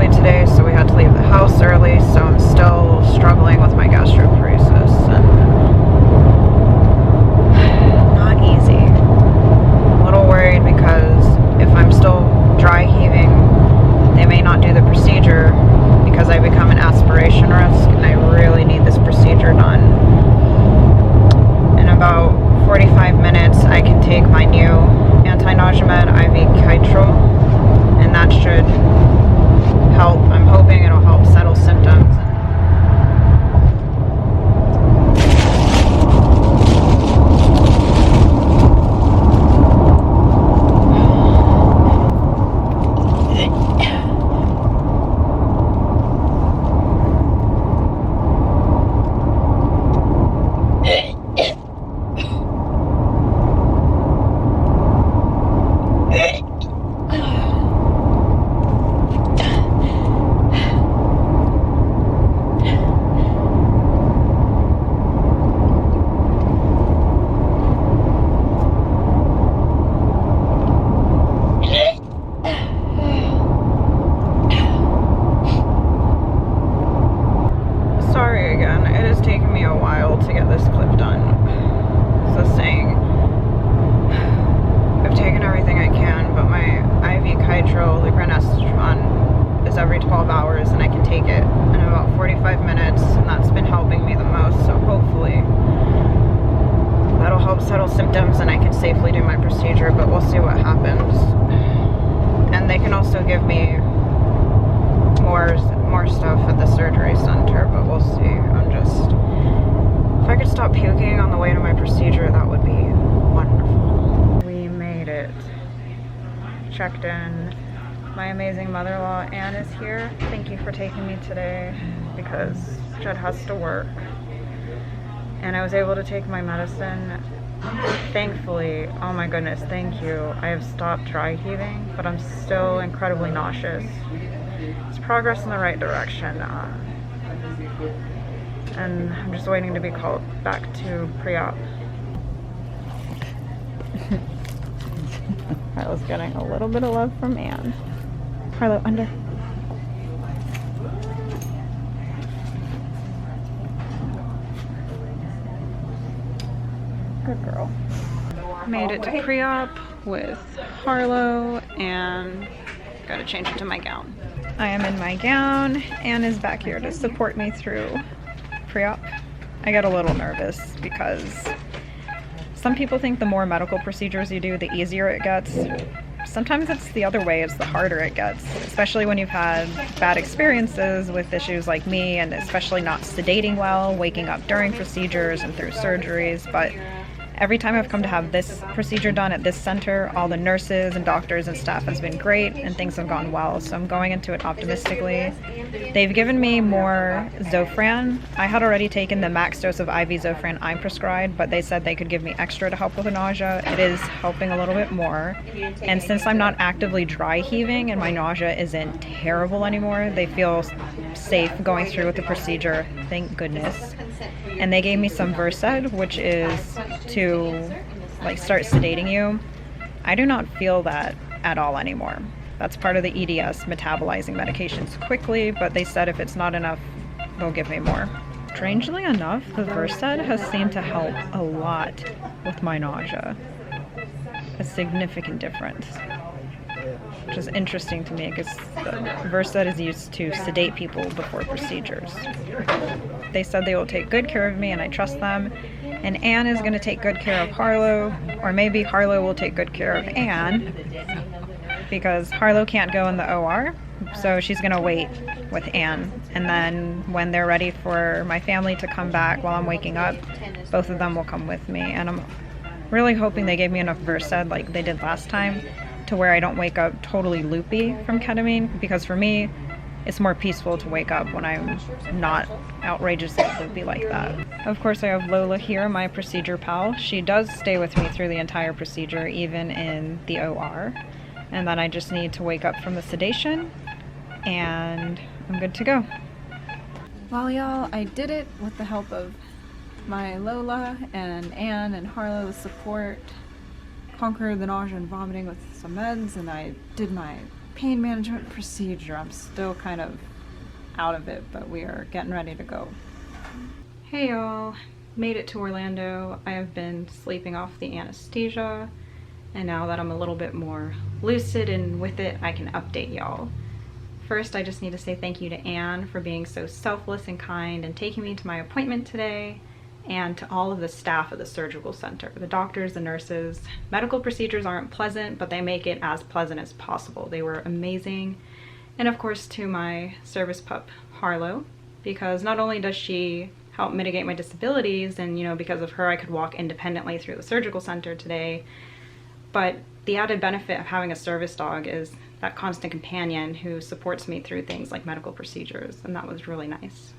early today, so we had to leave the house early, so I'm still struggling with my gastroparesis, and not easy. A little worried because if I'm still dry heaving, they may not do the procedure because I become an aspiration risk, and I really need this procedure done. In about 45 minutes, I can take my new anti-nausea med, IV Chytrol, and that should help. I'm hoping it'll help settle symptoms. Every 12 hours, and I can take it in about 45 minutes, and that's been helping me the most, so hopefully that'll help settle symptoms and I can safely do my procedure, but we'll see what happens. And they can also give me more stuff at the surgery center, but we'll see. If I could stop puking on the way to my procedure, that would be wonderful. We made it. Checked in. My amazing mother-in-law, Anne, is here. Thank you for taking me today because Judd has to work. And I was able to take my medicine. Thankfully, oh my goodness, thank you. I have stopped dry heaving, but I'm still incredibly nauseous. It's progress in the right direction. And I'm just waiting to be called back to pre-op. Harlow's getting a little bit of love from Anne. Harlow, under. Good girl. Made it to pre-op with Harlow and gotta change into my gown. I am in my gown. Anne is back here to support me through pre-op. I get a little nervous because some people think the more medical procedures you do, the easier it gets. Sometimes it's the other way, it's the harder it gets, especially when you've had bad experiences with issues like me, and especially not sedating well, waking up during procedures and through surgeries. But every time I've come to have this procedure done at this center, all the nurses and doctors and staff has been great and things have gone well, so I'm going into it optimistically. They've given me more Zofran. I had already taken the max dose of IV Zofran I'm prescribed, but they said they could give me extra to help with the nausea. It is helping a little bit more. And since I'm not actively dry heaving and my nausea isn't terrible anymore, they feel safe going through with the procedure, thank goodness. And they gave me some Versed, which is to start sedating you. I do not feel that at all anymore. That's part of the EDS, metabolizing medications quickly, but they said if it's not enough, they'll give me more. Strangely enough, the Versed has seemed to help a lot with my nausea. A significant difference. Which is interesting to me because Versed is used to sedate people before procedures. They said they will take good care of me and I trust them. And Anne is going to take good care of Harlow, or maybe Harlow will take good care of Anne because Harlow can't go in the OR, so she's going to wait with Anne. And then when they're ready for my family to come back while I'm waking up, both of them will come with me. And I'm really hoping they gave me enough Versed like they did last time to where I don't wake up totally loopy from ketamine, because for me, it's more peaceful to wake up when I'm not outrageously loopy like that. Of course, I have Lola here, my procedure pal. She does stay with me through the entire procedure, even in the OR. And then I just need to wake up from the sedation, and I'm good to go. Well, y'all, I did it with the help of my Lola and Anne and Harlow's support. Conquered the nausea and vomiting with some meds, and I did my pain management procedure. I'm still kind of out of it, but we are getting ready to go. Hey y'all, made it to Orlando. I have been sleeping off the anesthesia, and now that I'm a little bit more lucid and with it, I can update y'all. First, I just need to say thank you to Anne for being so selfless and kind and taking me to my appointment today, and to all of the staff at the surgical center, the doctors, the nurses. Medical procedures aren't pleasant, but they make it as pleasant as possible. They were amazing. And of course to my service pup, Harlow, because not only does she help mitigate my disabilities, and because of her I could walk independently through the surgical center today, but the added benefit of having a service dog is that constant companion who supports me through things like medical procedures, and that was really nice.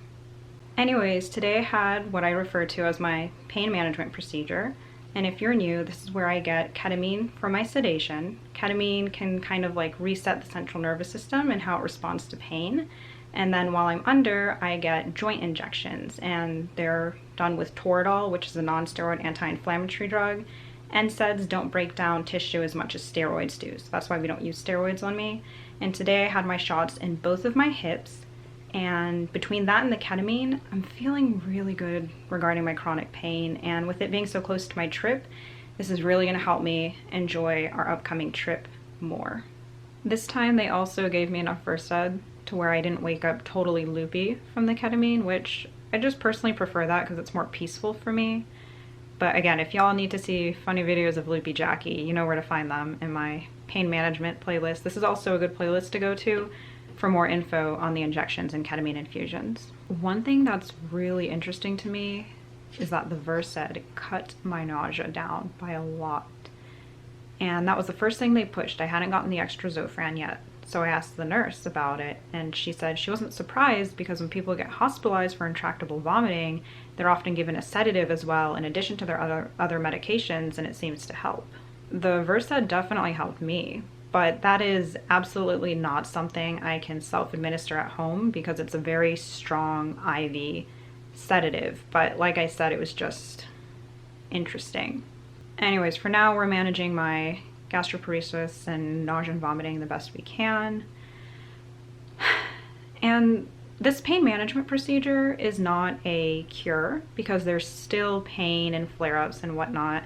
Anyways, today I had what I refer to as my pain management procedure, and if you're new, this is where I get ketamine for my sedation. Ketamine can kind of like reset the central nervous system and how it responds to pain, and then while I'm under, I get joint injections, and they're done with Toradol, which is a non-steroid anti-inflammatory drug. NSAIDs don't break down tissue as much as steroids do, so that's why we don't use steroids on me. And today I had my shots in both of my hips, and between that and the ketamine, I'm feeling really good regarding my chronic pain, and with it being so close to my trip, this is really going to help me enjoy our upcoming trip more. This time they also gave me enough Versed to where I didn't wake up totally loopy from the ketamine, which I just personally prefer that because it's more peaceful for me. But again, if y'all need to see funny videos of loopy Jaquie, you know where to find them in my pain management playlist. This is also a good playlist to go to for more info on the injections and ketamine infusions. One thing that's really interesting to me is that the Versed cut my nausea down by a lot. And that was the first thing they pushed. I hadn't gotten the extra Zofran yet. So I asked the nurse about it, and she said she wasn't surprised because when people get hospitalized for intractable vomiting, they're often given a sedative as well in addition to their other medications, and it seems to help. The Versed definitely helped me, but that is absolutely not something I can self-administer at home because it's a very strong IV sedative. But like I said, it was just interesting. Anyways, for now we're managing my gastroparesis and nausea and vomiting the best we can. And this pain management procedure is not a cure because there's still pain and flare-ups and whatnot,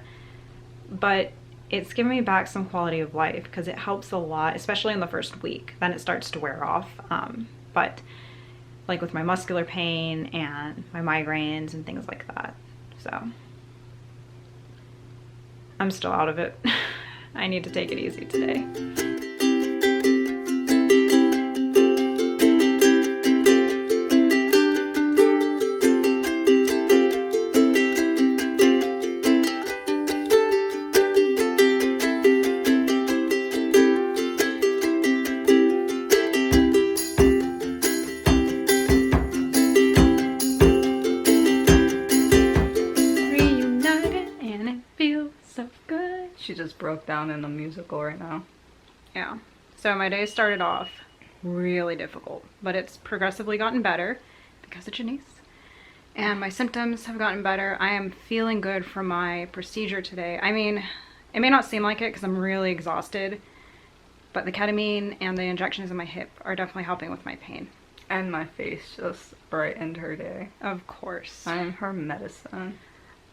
but it's given me back some quality of life because it helps a lot, especially in the first week. Then it starts to wear off. But like with my muscular pain and my migraines and things like that. So I'm still out of it. I need to take it easy today. She just broke down in a musical right now. Yeah. So my day started off really difficult, but it's progressively gotten better because of Janice. And my symptoms have gotten better. I am feeling good from my procedure today. I mean, it may not seem like it because I'm really exhausted, but the ketamine and the injections in my hip are definitely helping with my pain. And my face just brightened her day. Of course. I'm her medicine.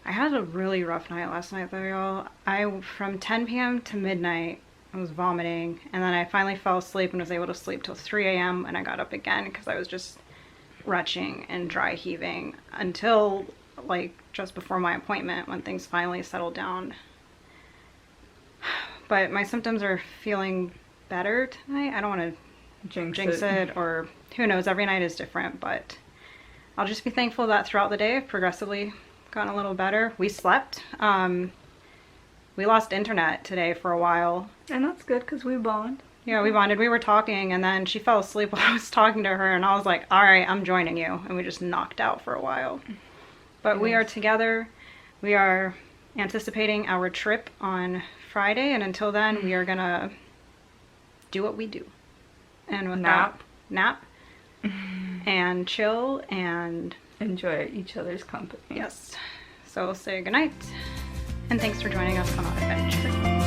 I had a really rough night last night though, y'all. From 10 p.m. to midnight, I was vomiting, and then I finally fell asleep and was able to sleep till 3 a.m. and I got up again because I was just retching and dry heaving until like just before my appointment when things finally settled down. But my symptoms are feeling better tonight. I don't want to jinx it, or who knows, every night is different, but I'll just be thankful that throughout the day I've progressively gotten a little better. We slept. We lost internet today for a while. And that's good because we bond. Yeah, we bonded. We were talking and then she fell asleep while I was talking to her and I was like, all right, I'm joining you. And we just knocked out for a while. But yes, we are together. We are anticipating our trip on Friday, and until then we are gonna do what we do. And with nap and chill and enjoy each other's company. Yes. So we'll say goodnight and thanks for joining us on our adventure.